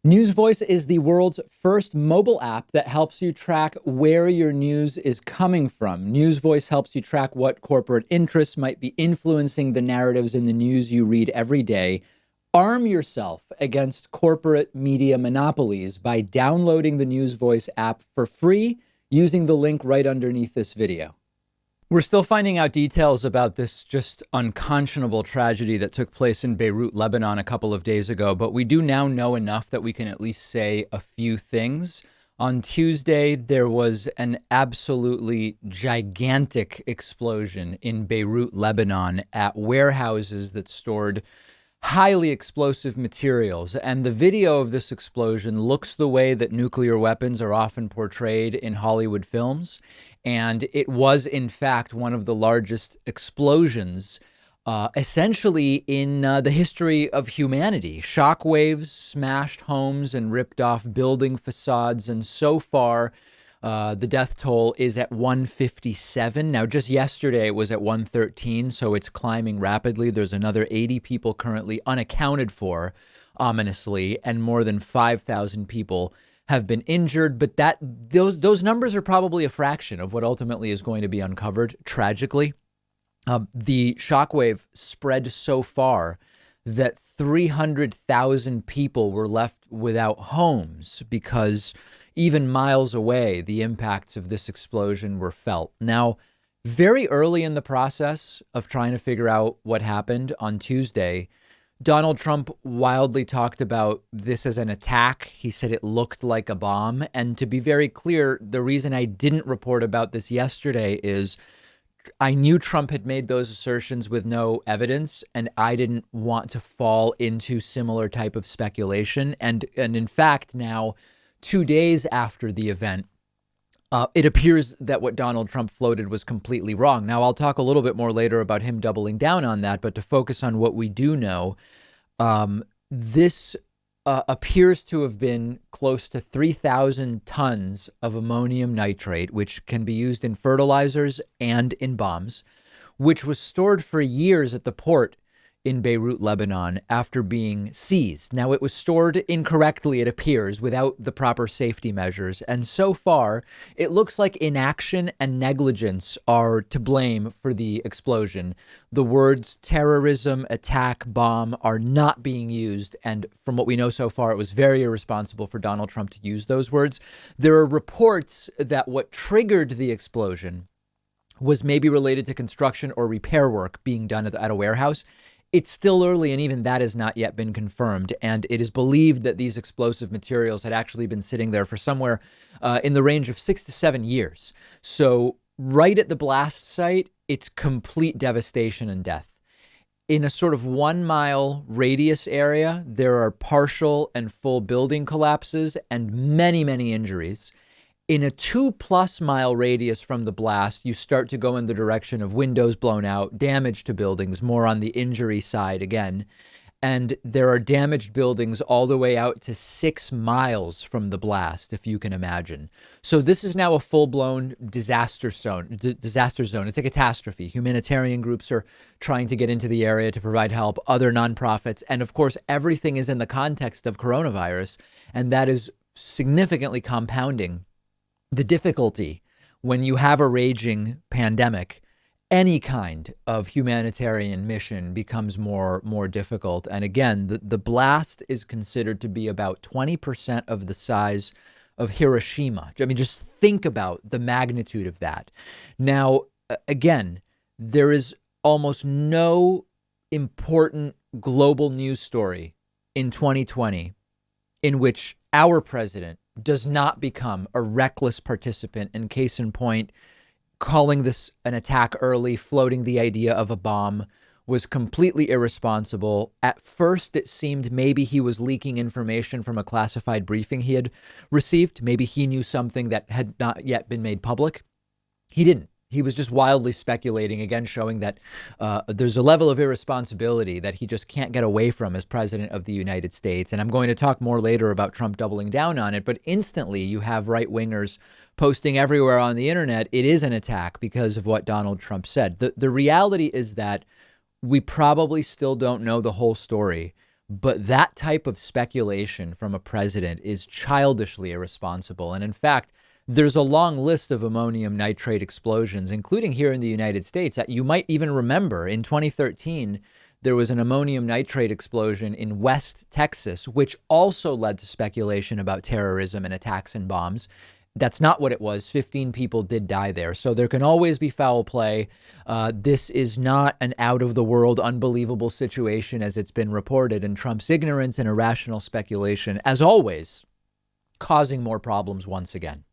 News Voice is the world's first mobile app that helps you track where your news is coming from. News Voice helps you track what corporate interests might be influencing the narratives in the news you read every day. Arm yourself against corporate media monopolies by downloading the News Voice app for free using the link right underneath this video. We're still finding out details about this just unconscionable tragedy that took place in Beirut, Lebanon a couple of days ago, but we do now know enough that we can at least say a few things. On Tuesday, there was an absolutely gigantic explosion in Beirut, Lebanon at warehouses that stored highly explosive materials. And the video of this explosion looks the way that nuclear weapons are often portrayed in Hollywood films. And it was, in fact, one of the largest explosions, essentially in the history of humanity. Shockwaves smashed homes and ripped off building facades. And so far, the death toll is at 157. Now, just yesterday, it was at 113, so it's climbing rapidly. There's another 80 people currently unaccounted for, ominously, and more than 5,000 people have been injured. But those numbers are probably a fraction of what ultimately is going to be uncovered, tragically. The shockwave spread so far that 300,000 people were left without homes because even miles away, the impacts of this explosion were felt. Now, very early in the process of trying to figure out what happened on Tuesday, Donald Trump wildly talked about this as an attack. He said it looked like a bomb. And to be very clear, the reason I didn't report about this yesterday is I knew Trump had made those assertions with no evidence, and I didn't want to fall into similar type of speculation. And in fact, now, 2 days after the event, it appears that what Donald Trump floated was completely wrong. Now, I'll talk a little bit more later about him doubling down on that, but to focus on what we do know, this appears to have been close to 3,000 tons of ammonium nitrate, which can be used in fertilizers and in bombs, which was stored for years at the port in Beirut, Lebanon, after being seized. Now, it was stored incorrectly, it appears, without the proper safety measures. And so far, it looks like inaction and negligence are to blame for the explosion. The words terrorism, attack, bomb are not being used. And from what we know so far, it was very irresponsible for Donald Trump to use those words. There are reports that what triggered the explosion was maybe related to construction or repair work being done at a warehouse. It's still early, and even that has not yet been confirmed. And it is believed that these explosive materials had actually been sitting there for somewhere in the range of 6 to 7 years. So right at the blast site, it's complete devastation and death. In a sort of 1 mile radius area, there are partial and full building collapses and many, many injuries. In a 2+ mile radius from the blast, you start to go in the direction of windows blown out, damage to buildings, more on the injury side again. And there are damaged buildings all the way out to 6 miles from the blast, if you can imagine. So this is now a full-blown disaster zone. It's a catastrophe. Humanitarian groups are trying to get into the area to provide help, other nonprofits. And of course, everything is in the context of coronavirus. And that is significantly compounding the difficulty when you have a raging pandemic. Any kind of humanitarian mission becomes more difficult. And again, the blast is considered to be about 20% of the size of Hiroshima. I mean, just think about the magnitude of that. Now, again, there is almost no important global news story in 2020 in which our president does not become a reckless participant. And case in point, calling this an attack early, floating the idea of a bomb, was completely irresponsible. At first, it seemed maybe he was leaking information from a classified briefing he had received. Maybe he knew something that had not yet been made public. He didn't. He was just wildly speculating, again, showing that there's a level of irresponsibility that he just can't get away from as president of the United States. And I'm going to talk more later about Trump doubling down on it. But instantly you have right wingers posting everywhere on the internet. It is an attack because of what Donald Trump said. The reality is that we probably still don't know the whole story. But that type of speculation from a president is childishly irresponsible. And in fact, there's a long list of ammonium nitrate explosions, including here in the United States, that you might even remember. In 2013, there was an ammonium nitrate explosion in West Texas, which also led to speculation about terrorism and attacks and bombs. That's not what it was. 15 people did die there. So there can always be foul play. This is not an out-of-the-world, unbelievable situation as it's been reported. And Trump's ignorance and irrational speculation, as always, causing more problems once again.